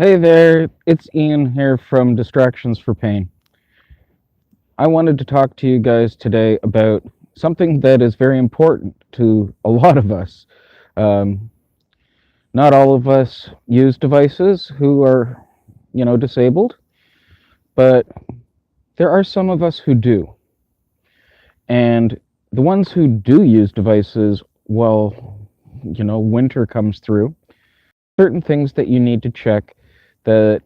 Hey there, it's Ian here from Distractions for Pain. I wanted to talk to you guys today about something that is very important to a lot of us. Um, Not all of us use devices who are, disabled, but there are some of us who do. And the ones who do use devices while, winter comes through, certain things that you need to check that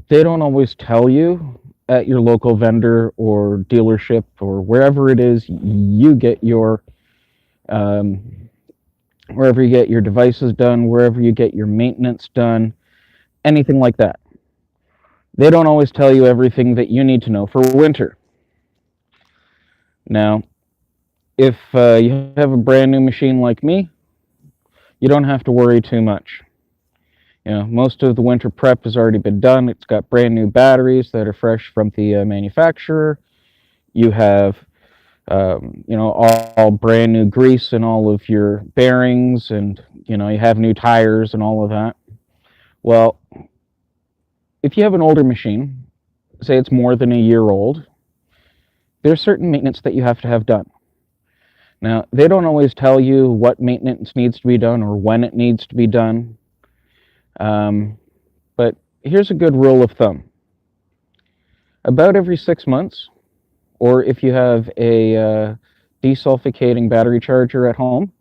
they don't always tell you at your local vendor or dealership or wherever it is you get your um, wherever you get your devices done, wherever you get your maintenance done, anything like that. They don't always tell you everything that you need to know for winter. Now, if you have a brand new machine like me, you don't have to worry too much. Most of the winter prep has already been done. It's got brand new batteries that are fresh from the manufacturer. You have all brand new grease in all of your bearings, and you have new tires and all of that. Well, if you have an older machine, say it's more than a year old, there's certain maintenance that you have to have done. Now, they don't always tell you what maintenance needs to be done or when it needs to be done, but here's a good rule of thumb. About every 6 months, or if you have a desulficating battery charger at home,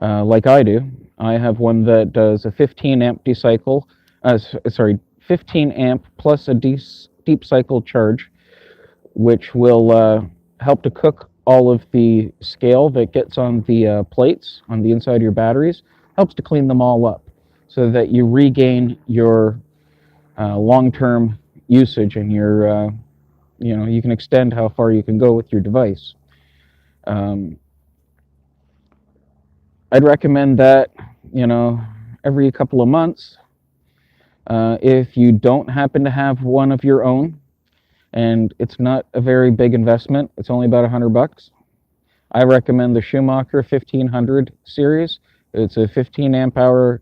like I do. I have one that does a 15 amp decycle, 15 amp plus a deep cycle charge, which will help to cook all of the scale that gets on the plates on the inside of your batteries, helps to clean them all up so that you regain your long-term usage and you can extend how far you can go with your device. Um, I'd recommend that, every couple of months. If you don't happen to have one of your own, and it's not a very big investment, it's only about $100. I recommend the Schumacher 1500 series. It's a 15 amp hour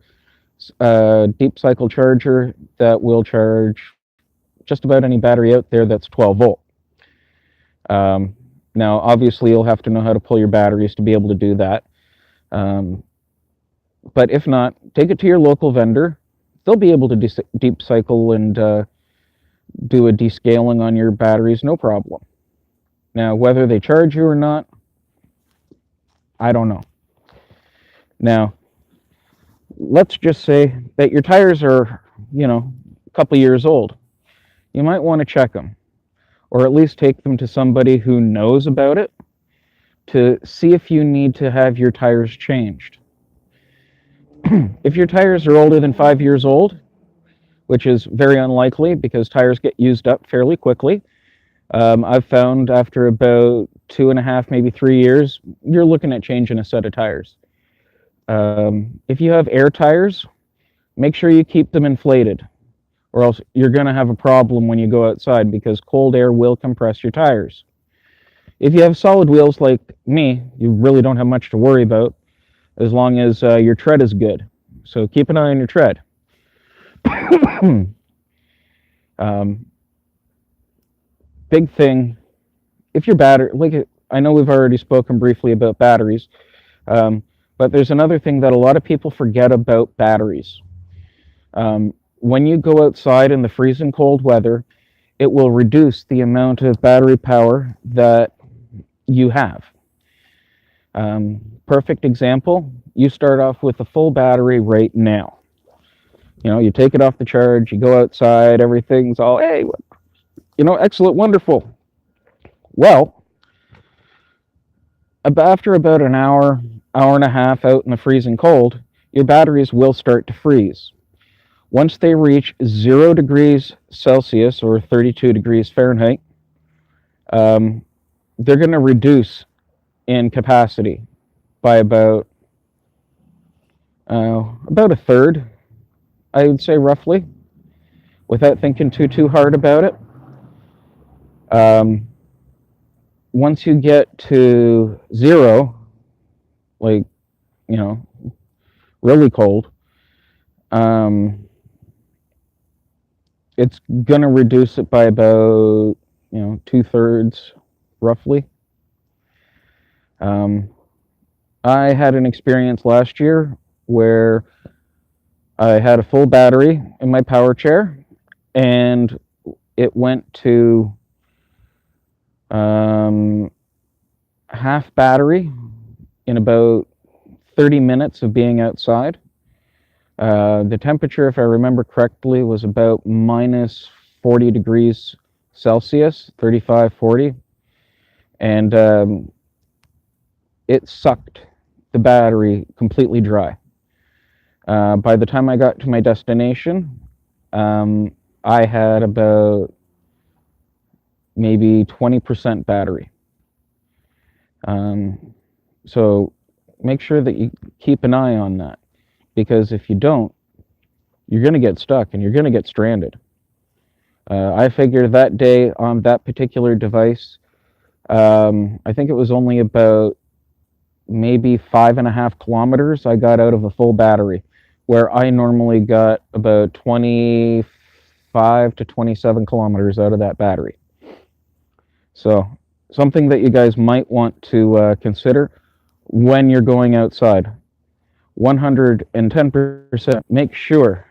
deep cycle charger that will charge just about any battery out there that's 12 volt. Now, obviously, you'll have to know how to pull your batteries to be able to do that. But if not, take it to your local vendor. They'll be able to deep cycle and do a descaling on your batteries, no problem. Now, whether they charge you or not, I don't know. Now, let's just say that your tires are, a couple years old. You might want to check them, or at least take them to somebody who knows about it to see if you need to have your tires changed. If your tires are older than 5 years old, which is very unlikely because tires get used up fairly quickly, I've found after about 2.5, maybe 3 years, you're looking at changing a set of tires. If you have air tires, make sure you keep them inflated, or else you're going to have a problem when you go outside because cold air will compress your tires. If you have solid wheels like me, you really don't have much to worry about as long as your tread is good. So keep an eye on your tread. um, Big thing, if your battery, like I know we've already spoken briefly about batteries, but there's another thing that a lot of people forget about batteries. When you go outside in the freezing cold weather, it will reduce the amount of battery power that you have. Perfect example, you start off with a full battery right now. You take it off the charge, you go outside, everything's all, hey, excellent, wonderful. Well, after about an hour, hour and a half out in the freezing cold, your batteries will start to freeze. Once they reach 0 degrees Celsius or 32 degrees Fahrenheit, they're going to reduce in capacity by about a third, I would say roughly, without thinking too hard about it. Once you get to 0, like, really cold, it's going to reduce it by about, 2/3 roughly. I had an experience last year where I had a full battery in my power chair, and it went to half battery in about 30 minutes of being outside. The temperature, if I remember correctly, was about minus 40 degrees Celsius, 35, 40. And it sucked the battery completely dry. By the time I got to my destination, I had about maybe 20% battery. So make sure that you keep an eye on that, because if you don't, you're going to get stuck and you're going to get stranded. I figured that day on that particular device, I think it was only about maybe 5.5 kilometers I got out of a full battery, where I normally got about 25 to 27 kilometers out of that battery. So something that you guys might want to consider when you're going outside. 110%, make sure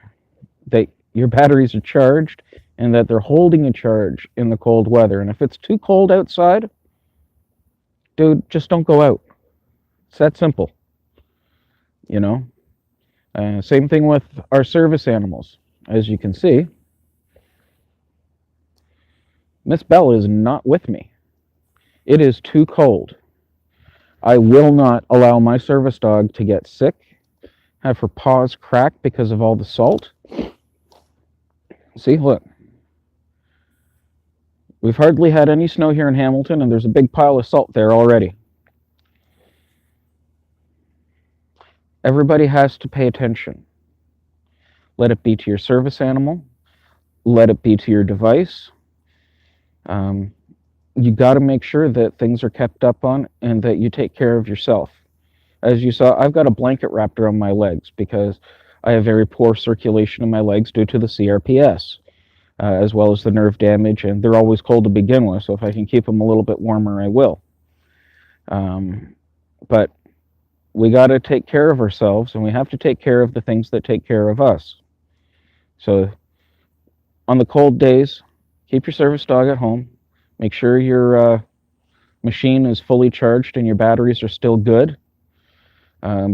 that your batteries are charged and that they're holding a charge in the cold weather. And if it's too cold outside, dude, just don't go out. It's that simple. Same thing with our service animals. As you can see, Miss Belle is not with me. It is too cold. I will not allow my service dog to get sick, have her paws crack because of all the salt. See, look. We've hardly had any snow here in Hamilton, and there's a big pile of salt there already. Everybody has to pay attention. Let it be to your service animal. Let it be to your device. You got to make sure that things are kept up on and that you take care of yourself. As you saw, I've got a blanket wrapped around my legs because I have very poor circulation in my legs due to the CRPS, as well as the nerve damage, and they're always cold to begin with, so if I can keep them a little bit warmer, I will. But we got to take care of ourselves, and we have to take care of the things that take care of us. So on the cold days, keep your service dog at home. Make sure your machine is fully charged and your batteries are still good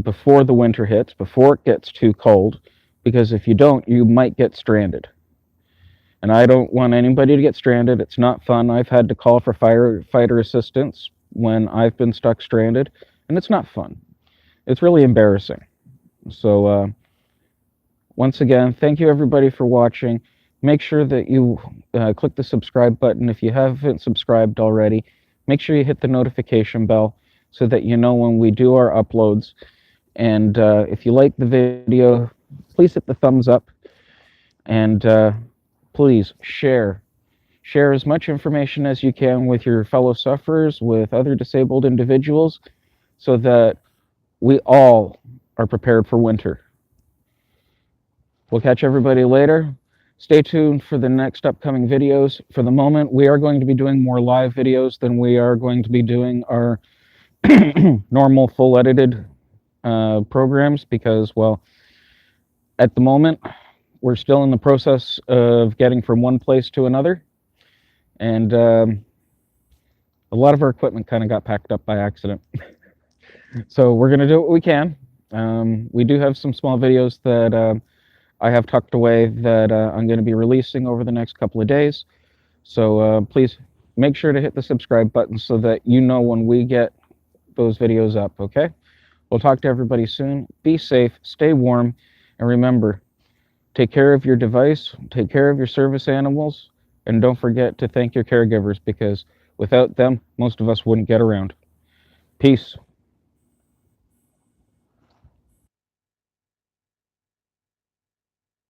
before the winter hits, before it gets too cold, because if you don't, you might get stranded. And I don't want anybody to get stranded. It's not fun. I've had to call for firefighter assistance when I've been stuck stranded, and it's not fun. It's really embarrassing. So once again, thank you everybody for watching. Make sure that you click the subscribe button. If you haven't subscribed already, make sure you hit the notification bell so that you know when we do our uploads. And if you like the video, please hit the thumbs up. And please share as much information as you can with your fellow sufferers, with other disabled individuals, so that we all are prepared for winter. We'll catch everybody later. Stay tuned for the next upcoming videos. For the moment, we are going to be doing more live videos than we are going to be doing our normal full edited programs because, well, at the moment, we're still in the process of getting from one place to another. And a lot of our equipment kind of got packed up by accident. So we're going to do what we can. We do have some small videos that I have tucked away that I'm going to be releasing over the next couple of days. So please make sure to hit the subscribe button so that you know when we get those videos up, okay? We'll talk to everybody soon. Be safe, stay warm, and remember, take care of your device, take care of your service animals, and don't forget to thank your caregivers, because without them, most of us wouldn't get around. Peace.